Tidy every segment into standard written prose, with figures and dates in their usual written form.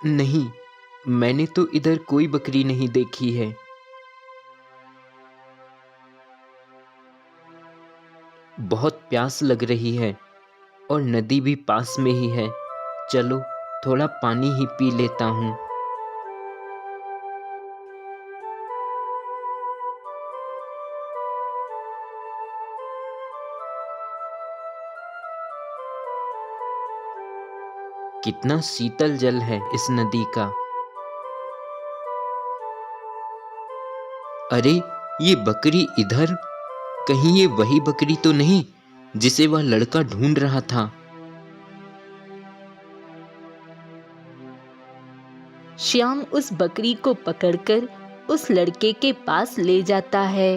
नहीं, मैंने तो इधर कोई बकरी नहीं देखी है। बहुत प्यास लग रही है और नदी भी पास में ही है। चलो थोड़ा पानी ही पी लेता हूँ। कितना शीतल जल है इस नदी का। अरे, ये बकरी इधर, कहीं ये वही बकरी तो नहीं जिसे वह लड़का ढूंढ रहा था। श्याम उस बकरी को पकड़कर उस लड़के के पास ले जाता है।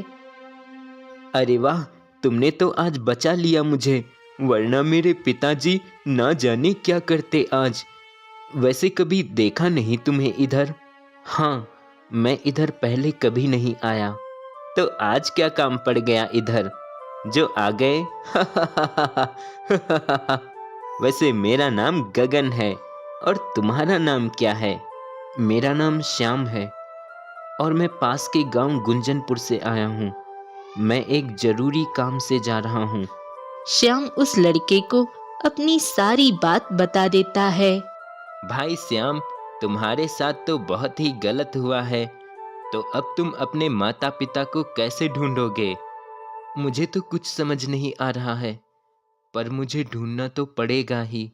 अरे वाह, तुमने तो आज बचा लिया मुझे, वरना मेरे पिताजी ना जाने क्या करते आज। वैसे कभी देखा नहीं तुम्हें इधर। हाँ, मैं इधर पहले कभी नहीं आया, तो आज क्या काम पड़ गया इधर जो आ गए। वैसे मेरा नाम गगन है, और तुम्हारा नाम क्या है? मेरा नाम श्याम है और मैं पास के गांव गुंजनपुर से आया हूँ। मैं एक जरूरी काम से जा रहा हूँ। श्याम उस लड़के को अपनी सारी बात बता देता है। भाई श्याम, तुम्हारे साथ तो बहुत ही गलत हुआ है। तो अब तुम अपने माता पिता को कैसे ढूंढोगे? मुझे तो कुछ समझ नहीं आ रहा है, पर मुझे ढूंढना तो पड़ेगा ही।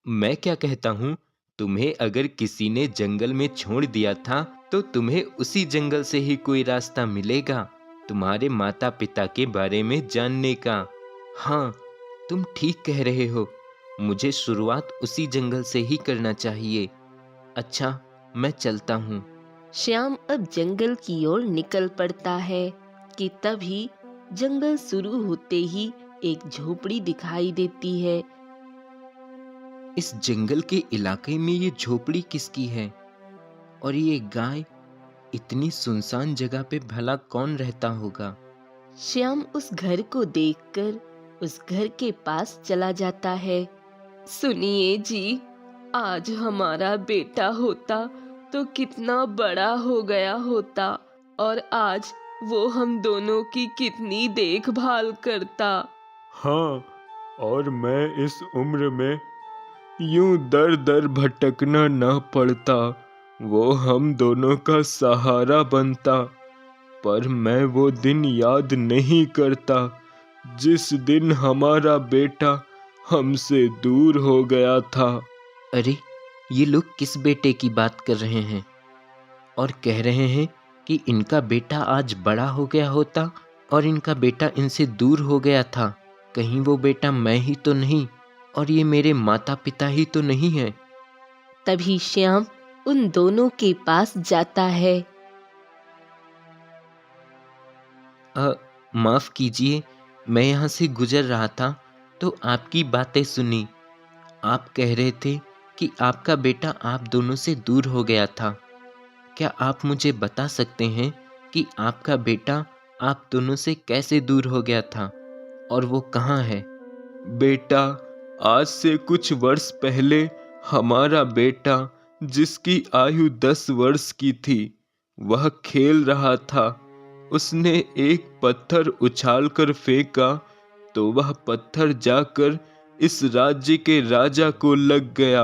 मैं क्या कहता हूँ, तुम्हें अगर किसी ने जंगल में छोड़ दिया था तो तुम्हें उसी जंगल से ही कोई रास्ता मिलेगा तुम्हारे माता पिता के बारे में जानने का। हाँ, तुम ठीक कह रहे हो, मुझे शुरुआत उसी जंगल से ही करना चाहिए। अच्छा, मैं चलता हूँ। श्याम अब जंगल की ओर निकल पड़ता है कि तभी जंगल शुरू होते ही एक झोपड़ी दिखाई देती है। इस जंगल के इलाके में ये झोपड़ी किसकी है? और ये गाय इतनी सुनसान जगह पे भला कौन रहता होगा? श्याम उस घर को देखकर उस घर के पास चला जाता है। सुनिए जी, आज हमारा बेटा होता तो कितना बड़ा हो गया होता, और आज वो हम दोनों की कितनी देखभाल करता। हाँ, और मैं इस उम्र में यूं दर दर भटकना ना पड़ता, वो हम दोनों का सहारा बनता। पर मैं वो दिन याद नहीं करता जिस दिन हमारा बेटा हमसे दूर हो गया था। अरे, ये लोग किस बेटे की बात कर रहे हैं और कह रहे हैं कि इनका बेटा आज बड़ा हो गया होता और इनका बेटा इनसे दूर हो गया था। कहीं वो बेटा मैं ही तो नहीं, और ये मेरे माता पिता ही तो नहीं है। तभी श्याम उन दोनों के पास जाता है। माफ कीजिए, मैं यहाँ से गुजर रहा था तो आपकी बातें सुनी। आप कह रहे थे कि आपका बेटा आप दोनों से दूर हो गया था। क्या आप मुझे बता सकते हैं कि आपका बेटा आप दोनों से कैसे दूर हो गया था और वो कहाँ है? बेटा, आज से कुछ वर्ष पहले हमारा बेटा, जिसकी आयु 10 वर्ष की थी, वह खेल रहा था। उसने एक पत्थर उछालकर फेंका तो वह पत्थर जाकर इस राज्य के राजा को लग गया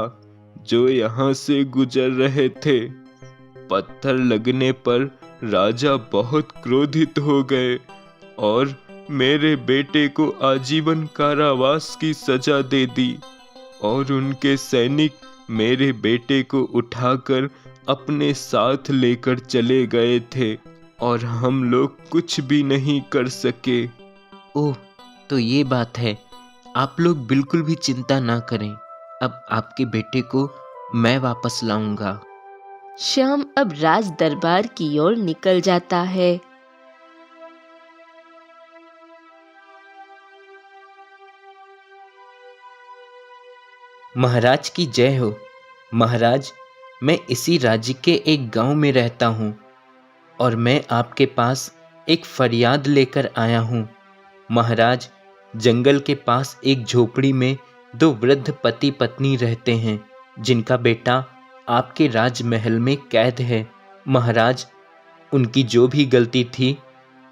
जो यहाँ से गुजर रहे थे। पत्थर लगने पर राजा बहुत क्रोधित हो गए और मेरे बेटे को आजीवन कारावास की सजा दे दी, और उनके सैनिक मेरे बेटे को उठाकर अपने साथ लेकर चले गए थे और हम लोग कुछ भी नहीं कर सके। ओह, तो ये बात है। आप लोग बिल्कुल भी चिंता ना करें, अब आपके बेटे को मैं वापस लाऊंगा। श्याम अब राज दरबार की ओर निकल जाता है। महाराज की जय हो। महाराज, मैं इसी राज्य के एक गांव में रहता हूँ और मैं आपके पास एक फरियाद लेकर आया हूँ। महाराज, जंगल के पास एक झोपड़ी में 2 वृद्ध पति पत्नी रहते हैं जिनका बेटा आपके राजमहल में कैद है। महाराज, उनकी जो भी गलती थी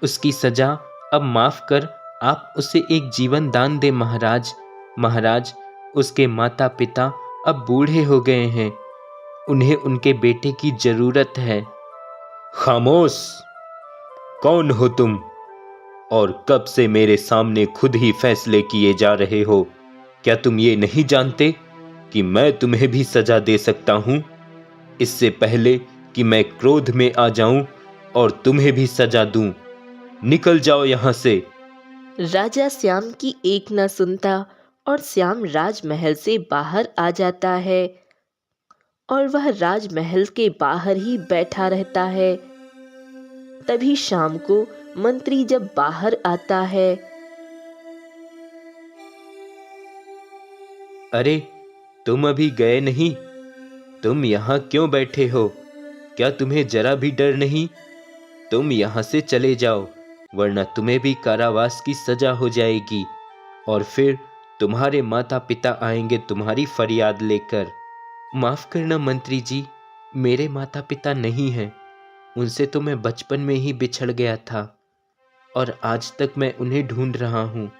उसकी सजा अब माफ कर आप उसे एक जीवन दान दे महाराज। महाराज, उसके माता पिता अब बूढ़े हो गए हैं, उन्हें उनके बेटे की जरूरत है। खामोश! कौन हो तुम और कब से मेरे सामने खुद ही फैसले किए जा रहे हो? क्या तुम ये नहीं जानते कि मैं तुम्हें भी सजा दे सकता हूं, इससे पहले कि मैं क्रोध में आ जाऊं और तुम्हें भी सजा दूं? निकल जाओ यहां से। राजा श्याम की एक न सुनता और श्याम राजमहल से बाहर आ जाता है और वह राजमहल के बाहर ही बैठा रहता है। तभी शाम को मंत्री जब बाहर आता है, अरे, तुम अभी गए नहीं? तुम यहाँ क्यों बैठे हो? क्या तुम्हें जरा भी डर नहीं? तुम यहाँ से चले जाओ, वरना तुम्हें भी कारावास की सजा हो जाएगी और फिर तुम्हारे माता पिता आएंगे तुम्हारी फरियाद लेकर। माफ करना मंत्री जी, मेरे माता पिता नहीं हैं। उनसे तो मैं बचपन में ही बिछड़ गया था और आज तक मैं उन्हें ढूंढ रहा हूँ।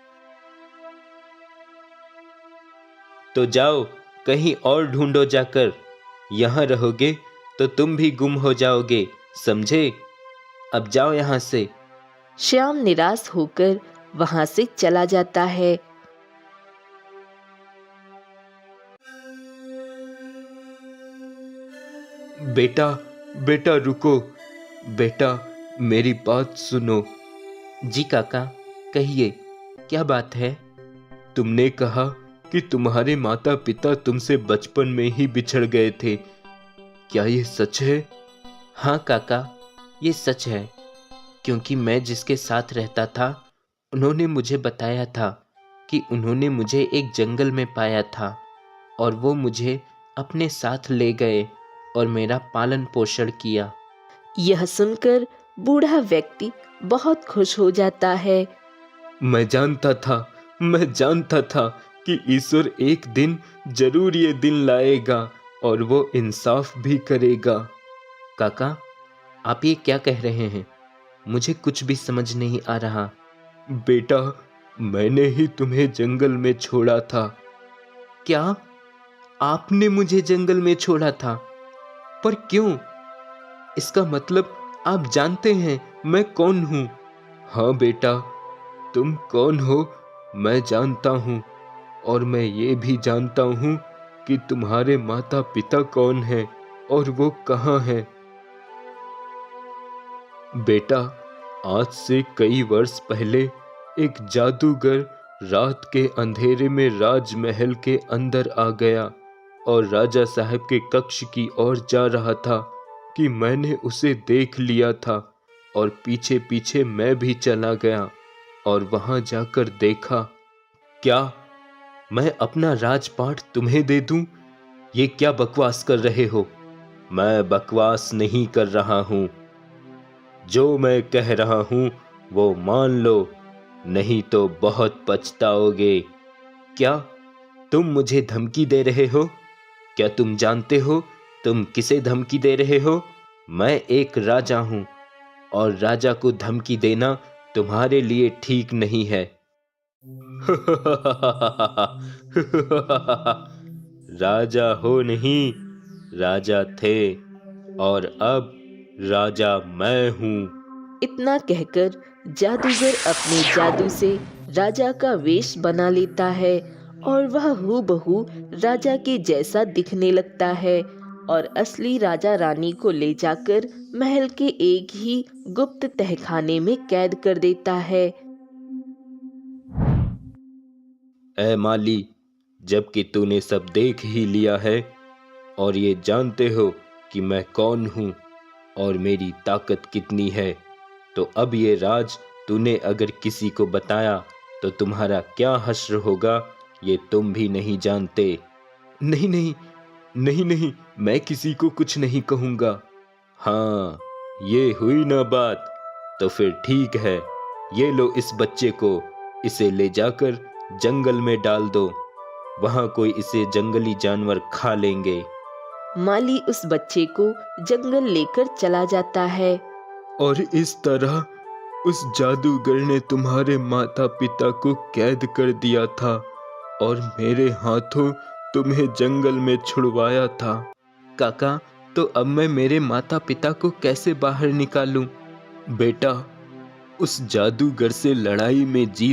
तो जाओ, कहीं और ढूंढो जाकर। यहाँ रहोगे तो तुम भी गुम हो जाओगे, समझे? अब जाओ यहाँ से। श्याम निराश होकर वहां से चला जाता है। बेटा, बेटा रुको। बेटा, मेरी बात सुनो। जी काका, कहिए, क्या बात है? तुमने कहा कि तुम्हारे माता पिता तुमसे बचपन में ही बिछड़ गए थे। क्या ये सच है? हाँ काका, ये सच है, क्योंकि मैं जिसके साथ रहता था उन्होंने मुझे बताया था कि उन्होंने मुझे एक जंगल में पाया था और वो मुझे अपने साथ ले गए और मेरा पालन पोषण किया। यह सुनकर बूढ़ा व्यक्ति बहुत खुश हो जाता है। मैं जानता था कि ईश्वर एक दिन जरूर ये दिन लाएगा और वो इंसाफ भी करेगा। काका, आप ये क्या कह रहे हैं? मुझे कुछ भी समझ नहीं आ रहा। बेटा, मैंने ही तुम्हें जंगल में छोड़ा था। क्या? आपने मुझे जंगल में छोड़ा था? पर क्यों? इसका मतलब आप जानते हैं मैं कौन हूं? हाँ बेटा, तुम कौन हो मैं जानता हूँ और मैं ये भी जानता हूँ कि तुम्हारे माता पिता कौन हैं और वो कहाँ हैं। बेटा, आज से कई वर्ष पहले एक जादूगर रात के अंधेरे में राजमहल के अंदर आ गया और राजा साहब के कक्ष की ओर जा रहा था कि मैंने उसे देख लिया था और पीछे पीछे मैं भी चला गया और वहां जाकर देखा। क्या मैं अपना राजपाट तुम्हें दे दूं? ये क्या बकवास कर रहे हो? मैं बकवास नहीं कर रहा हूं। जो मैं कह रहा हूं वो मान लो, नहीं तो बहुत पछताओगे। क्या तुम मुझे धमकी दे रहे हो? क्या तुम जानते हो तुम किसे धमकी दे रहे हो? मैं एक राजा हूं और राजा को धमकी देना तुम्हारे लिए ठीक नहीं है। राजा हो नहीं, राजा थे और अब राजा मैं हूं। इतना कहकर जादूगर अपने जादू से राजा का वेश बना लेता है और वह हूबहू राजा के जैसा दिखने लगता है और असली राजा रानी को ले जाकर महल के एक ही गुप्त तहखाने में कैद कर देता है। ऐ माली, जबकि तूने सब देख ही लिया है और ये जानते हो कि मैं कौन हूं और मेरी ताकत कितनी है, तो अब ये राज तूने अगर किसी को बताया तो तुम्हारा क्या हश्र होगा ये तुम भी नहीं जानते। नहीं नहीं नहीं नहीं, मैं किसी को कुछ नहीं कहूंगा। हाँ, ये हुई ना बात, तो फिर ठीक है। ये लो इस बच्चे को, इसे ले जाकर जंगल में डाल दो, वहां कोई इसे जंगली जानवर खा लेंगे। माली उस बच्चे को जंगल लेकर चला जाता है। और इस तरह उस जादूगर ने तुम्हारे माता पिता को कैद कर दिया था और मेरे हाथों तुम्हें जंगल में छुड़वाया था। काका, तो अब मैं मेरे माता पिता को कैसे बाहर निकालूं? बेटा, उस जादूगर से लड़ाई में जीत